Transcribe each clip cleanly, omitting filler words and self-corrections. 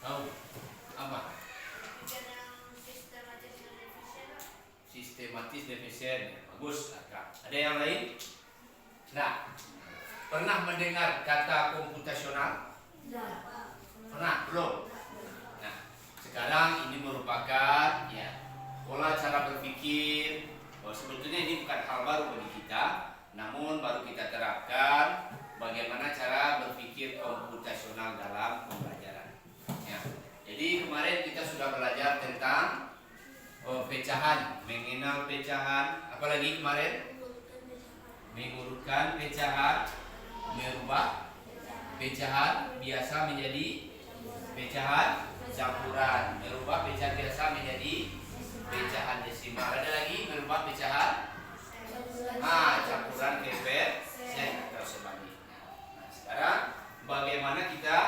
Tahu apa? Sistematis dan efisien. Sistematis defisien. Bagus. Ada yang lain? Nah, pernah mendengar kata komputasional? Pernah? Belum? Nah, sekarang ini merupakan ya pola cara berpikir. Sebetulnya ini bukan hal baru bagi kita, namun baru kita terapkan bagaimana cara berpikir komputasional dalam pembelajaran. Ya. Jadi kemarin kita sudah belajar tentang pecahan, mengenal pecahan, apalagi kemarin mengurutkan pecahan, merubah pecahan biasa menjadi pecahan campuran, merubah pecahan biasa menjadi pecahan desimal. Ada lagi merubah pecahan campuran ke persen atau sebaliknya. Nah, sekarang bagaimana kita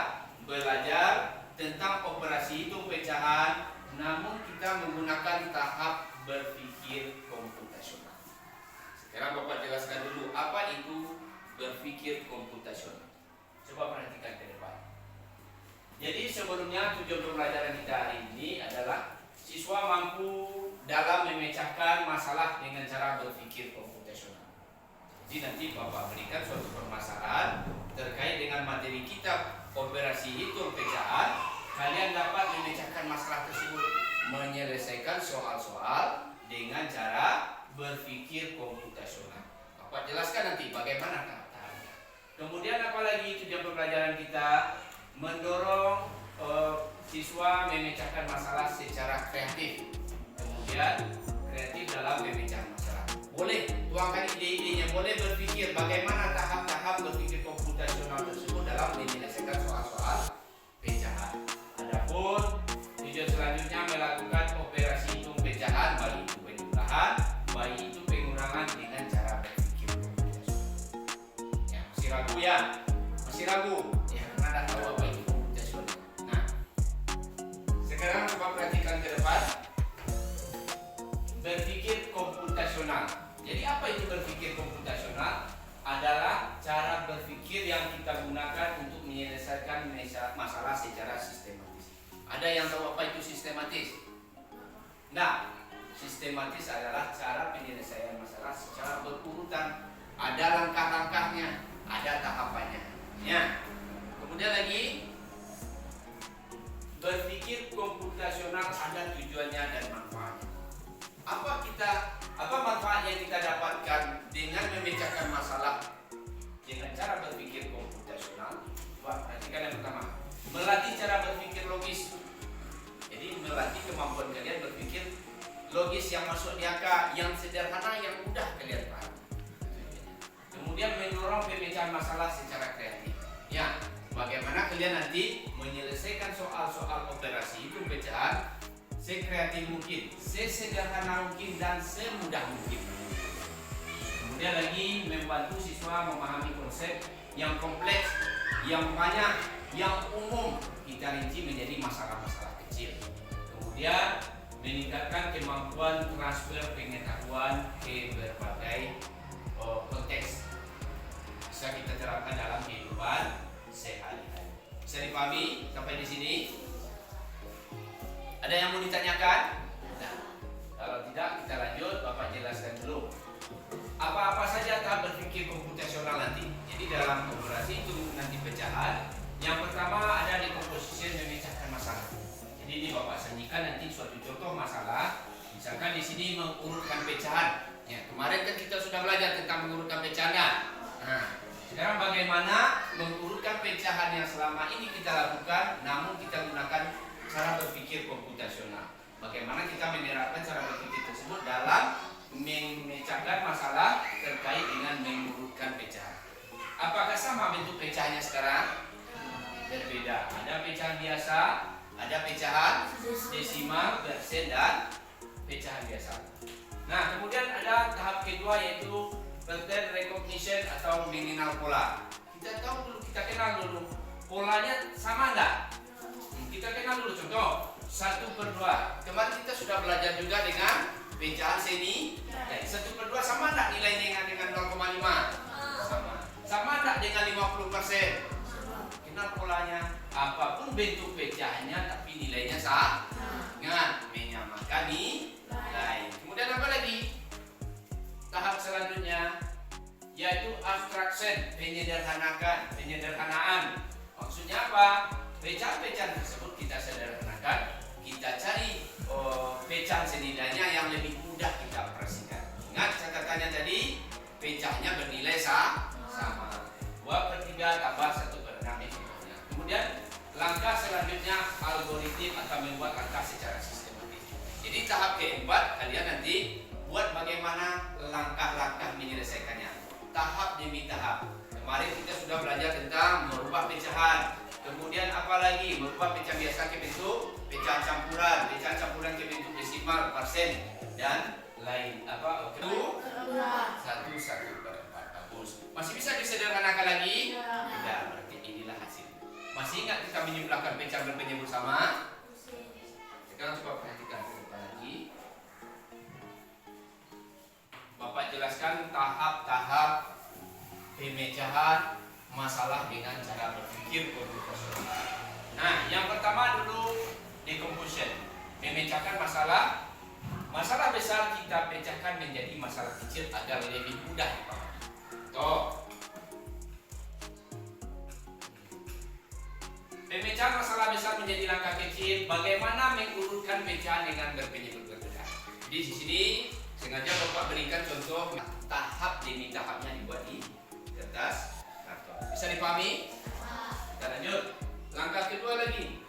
belajar tentang operasi hitung pecahan, namun kita menggunakan tahap berpikir komputasional. Sekarang Bapak jelaskan dulu apa itu berpikir komputasional. Coba perhatikan ke depan. Jadi sebelumnya tujuan pembelajaran kita hari ini adalah siswa mampu dalam memecahkan masalah dengan cara berpikir komputasional. Jadi nanti Bapak berikan suatu permasalahan terkait dengan materi kitab operasi hitung pecahan, kalian dapat memecahkan masalah tersebut, menyelesaikan soal-soal dengan cara berpikir komputasional. Bapak jelaskan nanti bagaimana tahap-tahapnya. Kemudian apalagi tujuan pembelajaran kita mendorong siswa memecahkan masalah secara kreatif. Kemudian kreatif dalam pemecahan masalah. Boleh tuangkan ide-idenya, boleh berpikir bagaimana tahap-tahap berpikir komputasional tersebut dalam menyelesaikan soal-soal pecahan. Adapun tujuan selanjutnya melakukan operasi hitung pecahan, baik itu penjumlahan, baik itu pengurangan dengan cara berpikir komputasional. Ya, masih ragu ya? Masih ragu? Ya, karena tidak tahu apa itu komputasional. Nah, sekarang coba perhatikan ke depan. Berpikir komputasional. Jadi apa itu berpikir komputasional? Adalah cara berpikir yang kita gunakan untuk menyelesaikan masalah secara sistematis. Ada yang tahu apa itu sistematis? Nah, sistematis adalah cara penyelesaian masalah secara berurutan. Ada langkah-langkahnya, ada tahapannya. Ya. Kemudian lagi, berpikir komputasional ada tujuannya dan manfaatnya. Apa manfaat yang kita dapatkan dengan memecahkan masalah dengan cara berpikir komputasional? Coba perhatikan yang pertama, melatih cara berpikir logis. Jadi melatih kemampuan kalian berpikir logis yang masuk di akal, yang sederhana, yang mudah kalian pahami. Kemudian mendorong pemecahan masalah secara kreatif. Ya, bagaimana kalian nanti menyelesaikan soal-soal operasi hitung pecahan sekreatif mungkin, sesederhana mungkin, dan semudah mungkin. Kemudian lagi membantu siswa memahami konsep yang kompleks, yang banyak, yang umum kita rinci menjadi masalah-masalah kecil. Kemudian meningkatkan kemampuan transfer pengetahuan ke berbagai konteks. Bisa kita terapkan dalam kehidupan sehari-hari. Bisa dipahami sampai di sini? Ada yang mau ditanyakan? Nah, kalau tidak kita lanjut, Bapak jelaskan dulu. Apa-apa saja tahap berpikir komputasional nanti. Jadi dalam operasi itu nanti pecahan. Yang pertama ada decomposition, memecahkan masalah. Jadi ini Bapak sajikan nanti suatu contoh masalah. Misalkan di sini mengurutkan pecahan. Ya, kemarin kan kita sudah belajar tentang mengurutkan pecahan. Nah, sekarang bagaimana mengurutkan pecahan yang selama ini kita lakukan, namun kita gunakan cara berpikir komputasional. Bagaimana kita menerapkan cara berpikir tersebut dalam memecahkan masalah terkait dengan mengurutkan pecahan. Apakah sama bentuk pecahannya sekarang? Berbeda. Ada pecahan biasa, ada pecahan desimal, persen, dan pecahan biasa. Nah, kemudian ada tahap kedua yaitu pattern recognition atau mengenal pola. Kita tahu dulu, kita kenal dulu polanya sama enggak? Kita kenal dulu contoh 1/2. Kemarin kita sudah belajar juga dengan pecahan seni. 1/2 sama enggak nilainya dengan 0,5? Sama. Sama enggak dengan 50%? sempurna polanya, apapun bentuk pecahannya, tapi nilainya sangat menyamakan nilai. Kemudian apa lagi? Tahap selanjutnya yaitu abstraction, penyederhanaan. Maksudnya apa? Pecahan-pecahan tersebut kita sederhanakan, kita cari pecahan senilainya yang lebih mudah kita operasikan. Ingat catatannya tadi, pecahnya bernilai sama. 2/3 tambah 1/6 contohnya. Kemudian langkah selanjutnya algoritma atau membuat langkah secara sistematis. Jadi tahap keempat kalian nanti buat bagaimana langkah-langkah menyelesaikannya. Tahap demi tahap. Kemarin kita sudah belajar tentang merubah pecahan. Kemudian apalagi merubah pecahan biasa ke bentuk pecahan campuran ke bentuk desimal, persen dan lain. Apa? Itu 1/4. Masih bisa disederhanakan lagi? Tidak, berarti inilah hasil. Masih ingat kita menjumlahkan pecahan berpenyebut sama? Sekarang coba perhatikan lagi. Bapak jelaskan tahap-tahap pemecahan masalah dengan cara berpikir komputasional. Nah, yang pertama dulu decomposition, memecahkan masalah besar kita pecahkan menjadi masalah kecil agar lebih mudah dipahami. Pemecahan masalah besar menjadi langkah kecil. Bagaimana mengurutkan pecahan dengan berpenyebut berbeda? Di sini sengaja Bapak berikan contoh tahap demi tahapnya dibuat di kertas karton. Bisa dipahami? Kita lanjut. Langkah kedua lagi.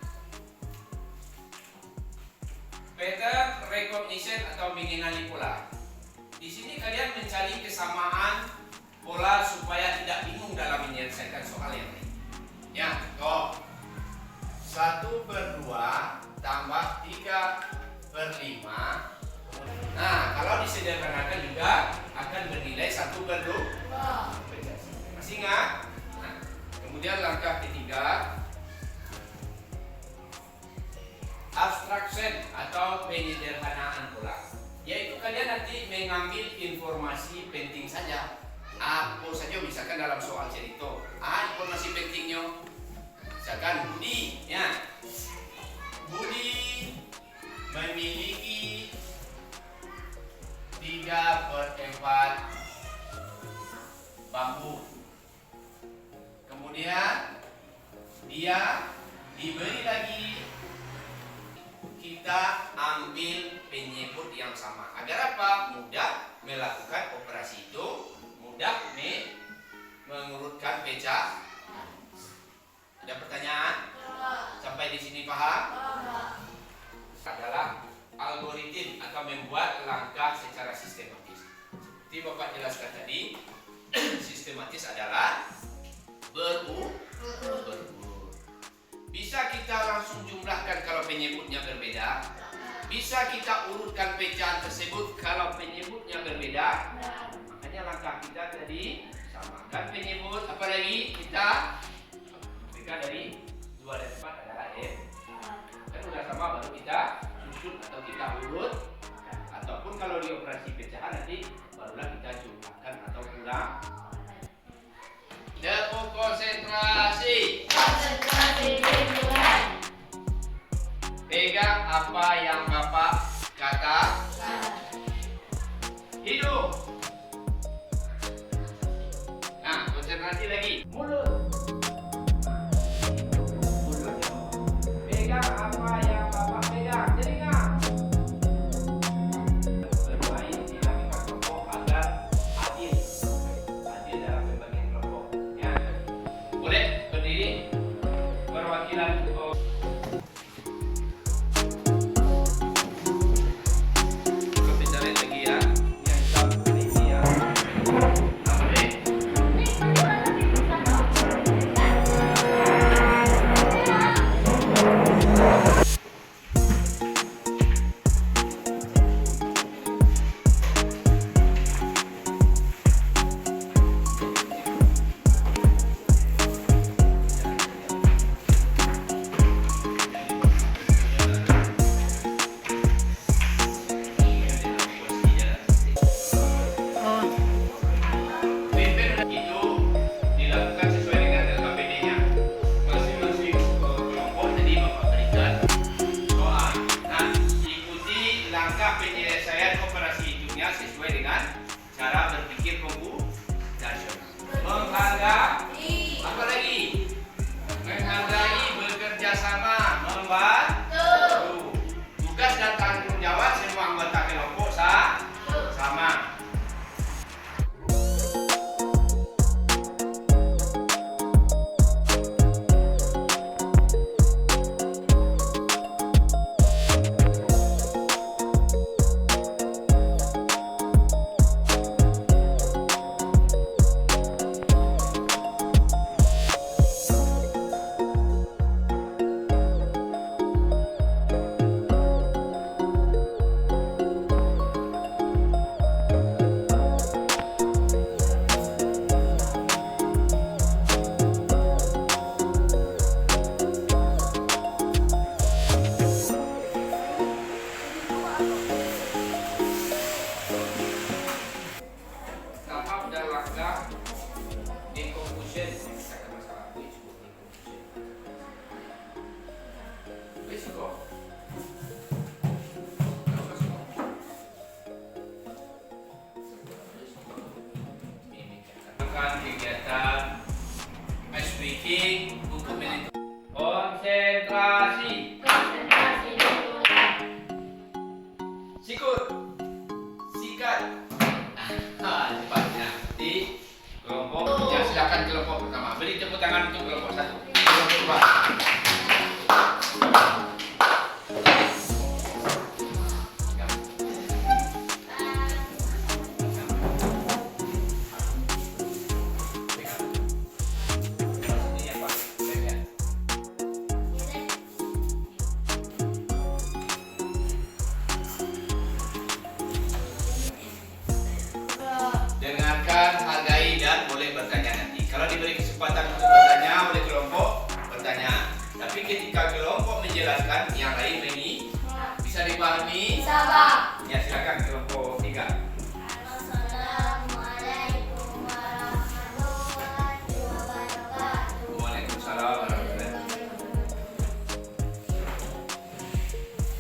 Pattern recognition atau mengenali pola. Di sini kalian mencari kesamaan pola supaya tidak bingung dalam menyelesaikan soal yang ini. Ya, contoh 1/2 tambah 3/5. Nah, kalau disederhanakan juga akan bernilai 1/2. Masih ingat? Nah, kemudian langkah ketiga, abstraction atau penyederhanaan pola. Yaitu kalian nanti mengambil informasi penting saja. Apa saja misalkan dalam soal cerita, informasi pentingnya. Misalkan Budi, ya. Budi memiliki 3/4 bambu. Kemudian dia diberi lagi, kita ambil penyebut yang sama. Agar apa? Mudah melakukan operasi itu, mudah mengurutkan pecah. Ada pertanyaan? Sampai di sini paham? Adalah algoritma atau membuat langkah secara sistematis. Seperti Bapak jelaskan tadi, sistematis adalah berurut. Bisa kita langsung jumlahkan kalau penyebutnya berbeda. Bisa kita urutkan pecahan tersebut kalau penyebutnya berbeda. Makanya langkah kita tadi samakan penyebut. Apalagi kita berikan dari 2 dan 4 adalah F. Kan udah sama, baru kita susun atau kita urut. Ataupun kalau di operasi pecahan nanti barulah kita jumlahkan atau kurang. Konsentrasi. Pegang apa yang Bapak katakan. Hidung. Nah, konsentrasi lagi. Mulut. Pegang apa yang Bapak pegang. Telinga. Bermain dinamika kelompok agar adil. Adil dalam pembagian kelompok. Ya. Boleh berdiri. Perwakilan kerjasama membantu. Tugas dan tanggung jawab semua anggota kelompok sama. Tahap dan langkah decomposition. Misalkan masalah itu disebut decomposition. Risiko. Akan kegiatan ice breaking untuk menentukan konsentrasi. Sikut. Sikat. Cepatnya di kelompok. Ya, silakan kelompok pertama. Beri tepuk tangan untuk kelompok 1. Kelompok 2. Dengarkan, hargai, dan boleh bertanya nanti. Kalau diberi kesempatan untuk bertanya oleh kelompok, bertanya. Tapi ketika kelompok menjelaskan, yang lain ini bisa dipahami. Bisa, Pak. Ya, silakan kelompok 3. Assalamualaikum warahmatullahi wabarakatuh. Waalaikumsalam warahmatullahi wabarakatuh.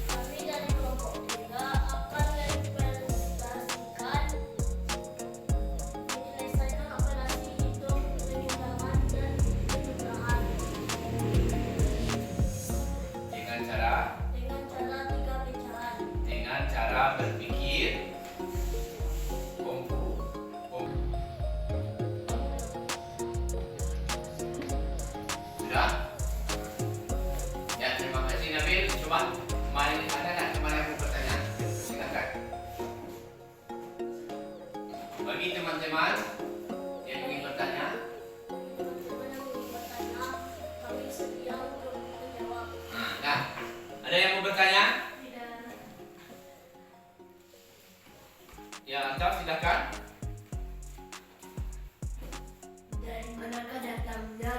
Kami dari kelompok 3 akan mempresentasikan menyelesaikan operasi hitung penimbangan dan penjumlahan Dengan cara dengan cara 3 pecahan. berpikir kompu. Sudah? Ya, terima kasih Nabil. Coba, ada nggak teman yang mau bertanya? Silakan. Bagi teman-teman yang ingin bertanya, Teman-teman yang ingin bertanya, kami sedia untuk menjawab. nah, ada yang mau bertanya? Tidak. Ya, Antam silakan. Dari manakah datangnya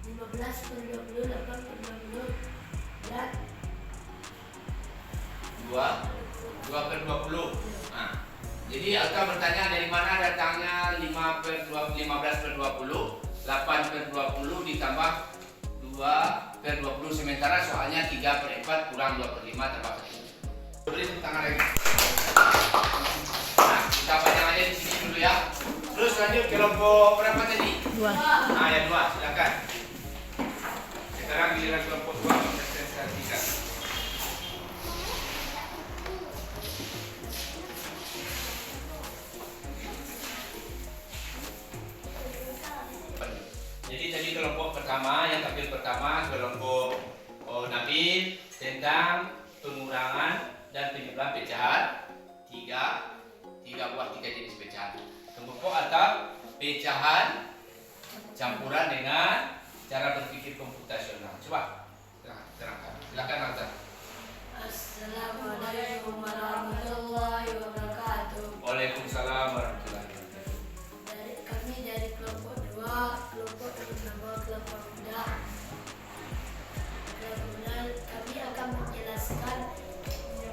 15 per 20, 8 per 20, dan 2 per 20. Nah, jadi Alka bertanya dari mana datangnya 15 per 20, 8 per 20 ditambah 2 per 20, sementara soalnya 3 per 4 kurang 2 per 5 tambah 1. Beri tepuk tangan lagi. Nah, kita panjang aja di sini dulu ya. Terus lanjut kelompok berapa tadi? 2. Nah, ya 2, silakan. Sekarang giliran kelompok 2 mempresentasikan. Jadi tadi kelompok pertama, yang tampil pertama kelompok Nabil tentang pengurangan dan penjumlahan pecahan tiga jenis pecahan. Kelompok atau pecahan campuran dengan cara berpikir komputasional. Coba terangkan. Silakan Alta. Assalamualaikum warahmatullahi wabarakatuh. Waalaikumsalam warahmatullahi wabarakatuh. Kami dari kelompok 2, kelompok bernama kelompok muda. Kemudian kami akan menjelaskan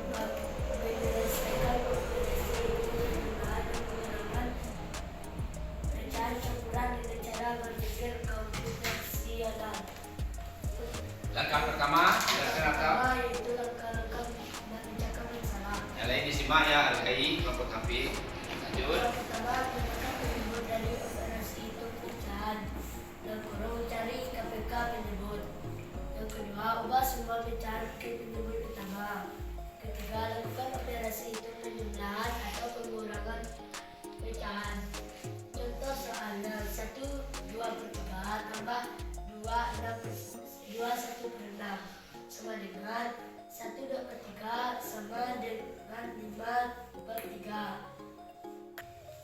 menyelesaikan operasi penjumlahan dan pengurangan pecahan campuran dengan cara berpikir komputasional. Langkah pertama, silakan Alta. Yaitu langkah-langkah memecahkan masalah. Yang lain disimak ya, hargai kelompok tampil. Lanjut. Yang pertama, gunakan penyebut dari operasi hitung pecahan. Yang kurang cari KPK penyebut. Tambah semua pecahan ke penyebut pertama. Ketiga, lakukan operasi hitung penjumlahan atau pengurangan pecahan. Contoh soalnya 1/2/3 tambah 2/6 sama dengan 1/3 sama dengan 5/3.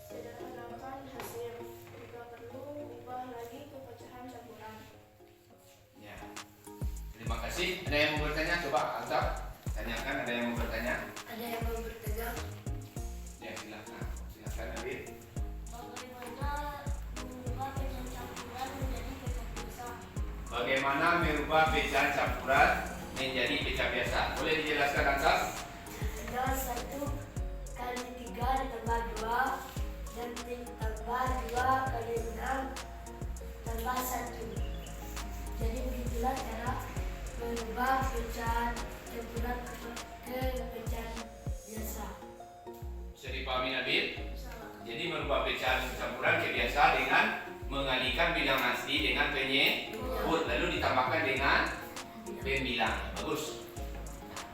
Sederhanakan hasil. Jika perlu, ubah lagi ke pecahan campuran. Ya. Terima kasih. Ada yang mau bertanya? Coba Altaf tanyakan. Ada yang mau bertanya? Ada yang mau bertanya? Ya silakan. Silakan Nabil. Bagaimana merubah pecahan campuran menjadi pecahan biasa? Bagaimana merubah pecahan campuran menjadi pecahan biasa? Boleh dijelaskan Altaf? Ada 1/3 ditambah 2 dan ditambah 2/6 tambah 1. Jadi begitulah cara merubah pecahan campuran ke pecahan biasa. Bisa dipahami Nabil? Jadi merubah pecahan campuran ke biasa dengan mengalihkan bilang asli dengan penyebut lalu ditambahkan dengan pembilang. Bagus.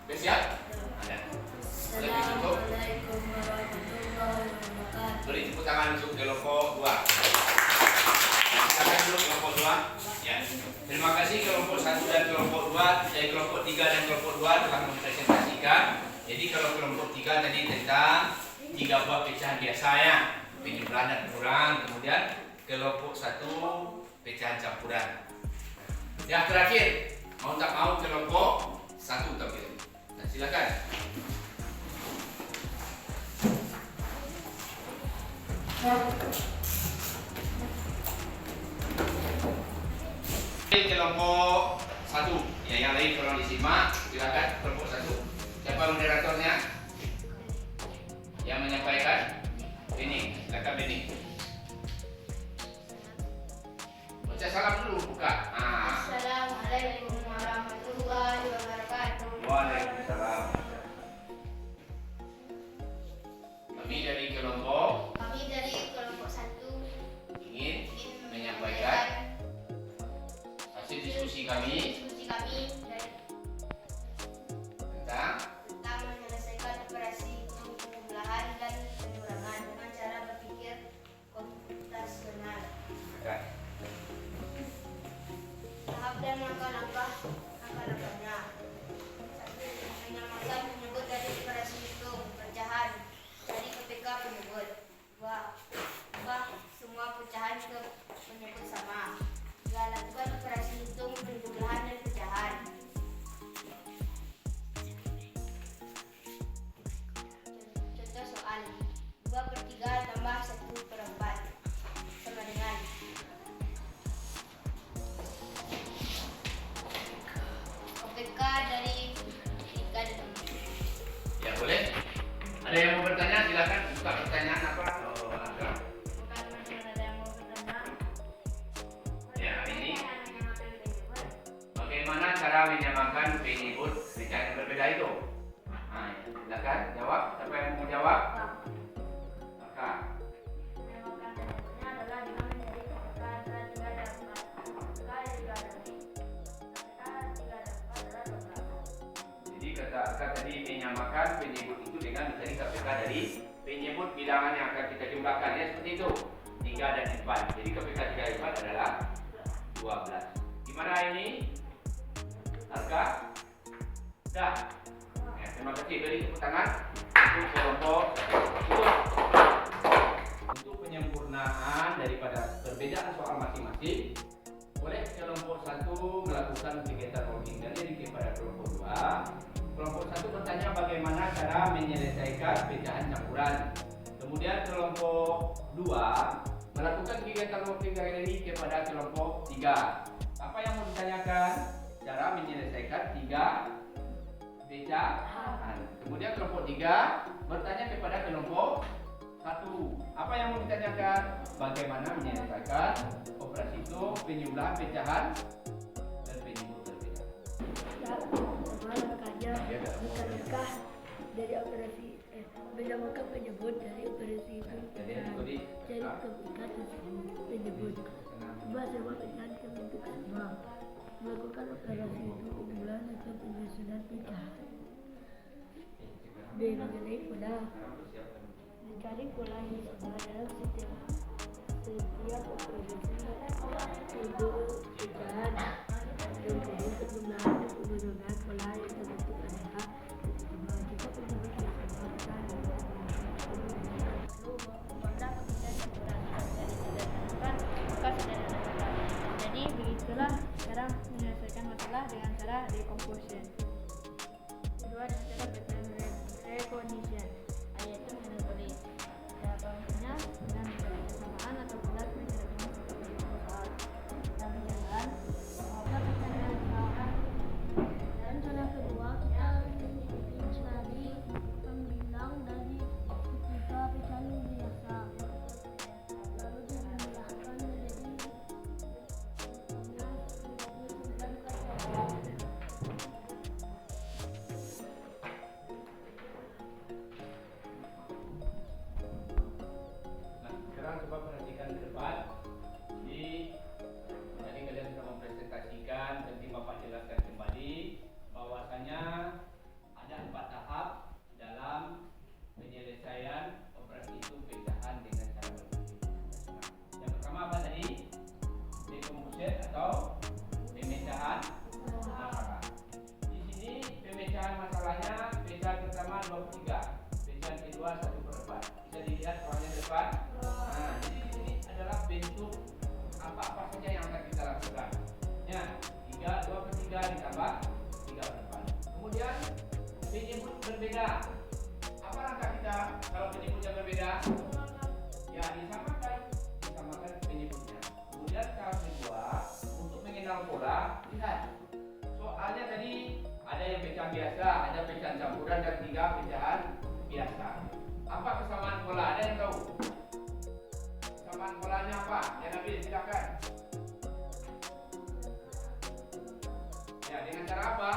Oke, siap? Ada. Assalamualaikum warahmatullahi wabarakatuh. Beri tepuk tangan untuk kelompok 2. Silakan dulu kelompok 2. Ya. Terima kasih kelompok 1 dan kelompok 2, kelompok 3 dan kelompok 2 telah mempresentasikan. Jadi kalau kelompok 3 tadi tentang 3 buah pecahan biasanya, penjumlahan dan pengurangan. Kemudian kelompok 1 pecahan campuran. Yang terakhir, mau tak mau kelompok 1 terakhir. Nah, silakan. Kelompok 1, ya yang lain tolong disimak. Silakan kelompok 1. Siapa moderatornya? Yang menyampaikan? Beni, silakan Beni. Baca salam dulu, buka. Assalamualaikum warahmatullahi wabarakatuh. Waalaikumsalam. Kami dari kelompok Kami dari kelompok 1 ingin ingin menyampaikan hasil diskusi kami diskusi kami dari tentang tentang menyelesaikan operasi hitung penjumlahan dan pengurangan dengan cara berpikir komputasional. Tahap dan langkah-langkahnya. 1. Menyamakan penyebut dari operasi hitung pecahan dari KPK penyebut. 2. Ubah semua pecahan ke penyebut sama. 3. Lakukan operasi hitung penjumlahan dan pecahan. Contoh soal 2/3 tambah 1/4 sama dengan OPK dari 3 dan 4. ya boleh. Ada yang mau bertanya? Silakan buka pertanyaan apa? Oh, Akram. Bukan ada yang mau bertanya. Ya, ini bagaimana cara menyamakan penyebut pecahan yang berbeda itu? Nah, silakan jawab. Siapa yang mau jawab? Maka Menyamakan penyebutnya adalah dengan menjadi KPK adalah 3 dan 4. KPK 3 dan 4. KPK 3 dan 4 adalah 12. jadi kata Akram tadi menyamakan penyebut itu dengan mencari KPK dari penyebut bilangan yang akan kita jumlahkan ya seperti itu 3 dan 4. Jadi KPK 3 dan 4 adalah 12. Gimana ini? Harga? Dah. Ya, terima kasih. Beri tepuk tangan untuk kelompok untuk penyempurnaan daripada perbedaan soal masing-masing. Boleh kelompok 1 melakukan kegiatan rolling dari kepada kelompok 2. Kelompok 1 bertanya bagaimana cara menyelesaikan pecahan campuran. Kemudian kelompok 2 melakukan kegiatan rolling dari kepada kelompok 3. Apa yang mau ditanyakan? Cara menyelesaikan 3 pecahan. Kemudian kelompok 3 bertanya kepada kelompok 1. Apa yang mau ditanyakan? Bagaimana menyelesaikan operasi itu penjumlahan pecahan dan penyebut berbeda. Langkahnya menyamakan dari operasi menyamakan penyebut dari operasi itu Jadi jadi tadi KPK tersebut penyebut ubah semua pecahan ke bentuk sama melakukan operasi itu penjumlahan penyusunan pecahan. B. Mengenai pola. Mencari pola yang sama dalam setiap operasi untuk pecahan. Kemudian penjumlahan dan penurunan pola yang terbentuk adalah jika penyebut yang bersangkutan Memandang kemudian campuran dari sederhanakan maka sederhanakan. Jadi begitulah cara menyelesaikan masalah dengan cara decomposition. Kedua dengan cara pattern recognition, yaitu menulis fungsinya dengan mencari kesamaan atau kelas menceritakan satu soal. Dan penjelasan apakah pertanyaan misalkan. Dan cara kedua kita mencari pembilang dari ketiga pecahan biasa. Lalu dijumlahkan menjadi Nah, sekarang coba perhatikan ke depan. Tadi kalian sudah mempresentasikan, nanti Bapak jelaskan kembali bahwasanya ada 4 tahap dalam penyelesaian operasi hitung pecahan dengan cara berbasis. Yang pertama apa tadi? Decomposition atau pemecahan masalah. Di sini pemecahan masalahnya pecahan pertama 23, pecahan kedua 1/4. Bisa dilihat soalnya depan. Nah, jadi di sini adalah bentuk apa-apa saja yang akan kita lakukan. Ya, 2/3 ditambah 3/4. Kemudian penyebut berbeda. Apa langkah kita kalau penyebutnya berbeda? Ya, disamakan penyebutnya. Kemudian tahap kedua untuk mengenal pola, lihat. Soalnya tadi ada yang pecahan biasa, ada pecahan campuran dan 3 pecahan biasa. Apa kesamaan pola? Ada yang tahu? Kesamaan polanya apa? Ya Nabil, silakan. Ya, dengan cara apa?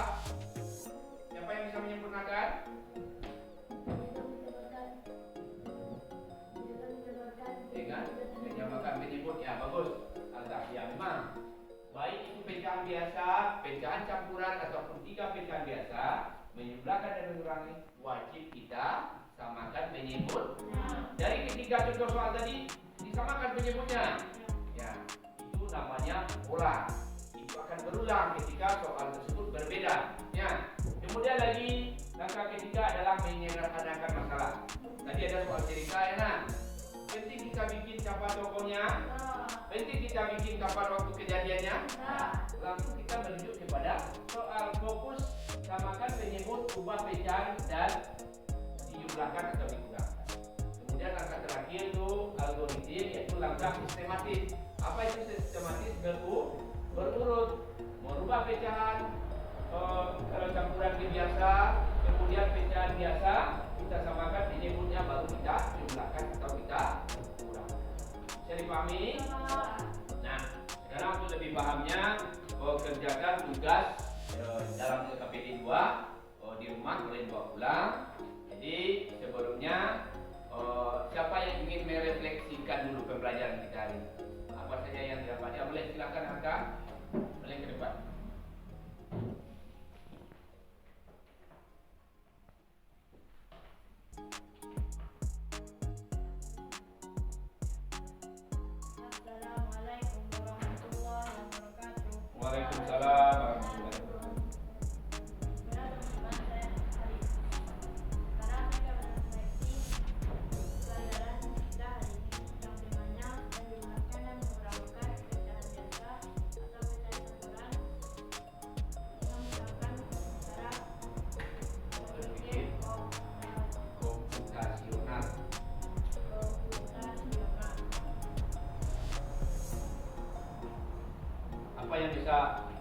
Siapa yang bisa menyempurnakan? Dengan menyamakan penyebut. Ya, bagus. Alta, ya memang. Baik itu pecahan biasa, pecahan campuran ataupun 3 pecahan biasa, menjumlahkan dan mengurangi, wajib kita samakan penyebut. Dari ketiga contoh soal tadi disamakan penyebutnya. Ya, itu namanya pola. Itu akan berulang ketika soal tersebut berbeda. Ya. Kemudian lagi langkah ketiga adalah menyederhanakan masalah. Tadi ada soal cerita ya nah. Penting kita bikin kapan tokonya. Penting kita bikin kapan waktu kejadiannya. Langsung kita menuju kepada soal fokus samakan penyebut, ubah pecahan dan dijumlahkan atau dikurangkan. Kemudian langkah terakhir itu algoritma, yaitu langkah sistematis. Apa itu sistematis? Berurut, merubah pecahan. Kalau campuran biasa, kemudian pecahan biasa, kita samakan penyebutnya, baru kita jumlahkan atau kita kurangkan. Bisa dipahami? Nah, sekarang untuk lebih pahamnya, kerjakan tugas dalam KPD 2 di rumah, boleh dibawa pulang. Jadi sebelumnya siapa yang ingin merefleksikan dulu pembelajaran kita hari ini? Apa saja yang didapatnya? Boleh silakan Aka, boleh ke depan. Assalamualaikum warahmatullahi wabarakatuh. Waalaikumsalam warahmatullahi wabarakatuh. Teman-teman saya hari ini. Sekarang saya akan refleksi pelajaran kita hari ini yang temanya menjumlahkan dan mengurangi pecahan biasa atau pecahan campuran dengan menggunakan cara berpikir Komputasional. Apa yang bisa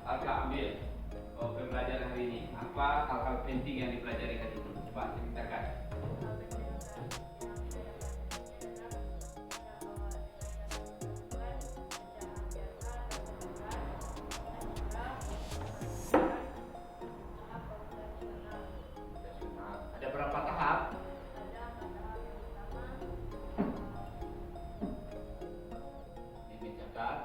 Aka ambil pembelajaran hari ini? Apa hal-hal penting yang dipelajari hari ini? Coba ceritakan. Ada berapa tahap? Dibacakan.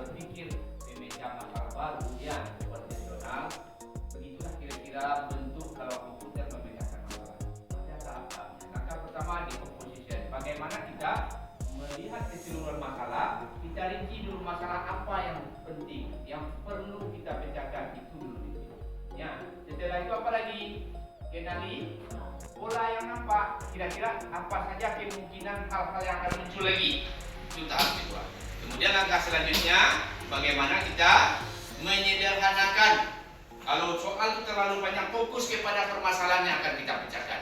berpikir memecah masalah baru yang konvensional. Begitulah kira-kira bentuk kalau komputer memecahkan masalah. Ada tahap-tahapnya. Langkah pertama decomposition. Bagaimana kita melihat keseluruhan masalah, kita rinci dulu masalah apa yang penting, yang perlu kita pecahkan itu dulu. Ya, setelah itu apa lagi? Kenali pola yang nampak. Kira-kira apa saja kemungkinan hal-hal yang akan muncul lagi. Itu tahap kedua. Kemudian langkah selanjutnya, bagaimana kita menyederhanakan. Kalau soal itu terlalu banyak fokus kepada permasalahan yang akan kita pecahkan.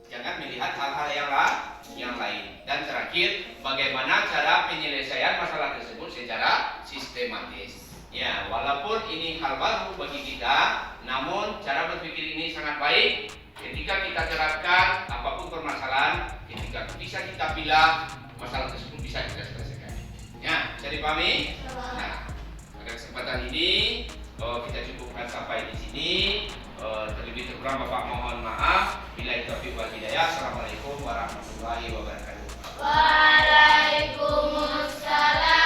Jangan melihat hal-hal yang lain. Dan terakhir, bagaimana cara penyelesaian masalah tersebut secara sistematis. Ya, walaupun ini hal baru bagi kita, namun cara berpikir ini sangat baik. Ketika kita terapkan apapun permasalahan, ketika bisa kita pilih, masalah tersebut bisa kita selesaikan. Ya, bisa dipahami? Nah, pada kesempatan ini kita cukupkan sampai di sini. Terlebih kurang Bapak mohon maaf. Bila itu wal hidayah. Assalamualaikum warahmatullahi wabarakatuh. Waalaikumsalam.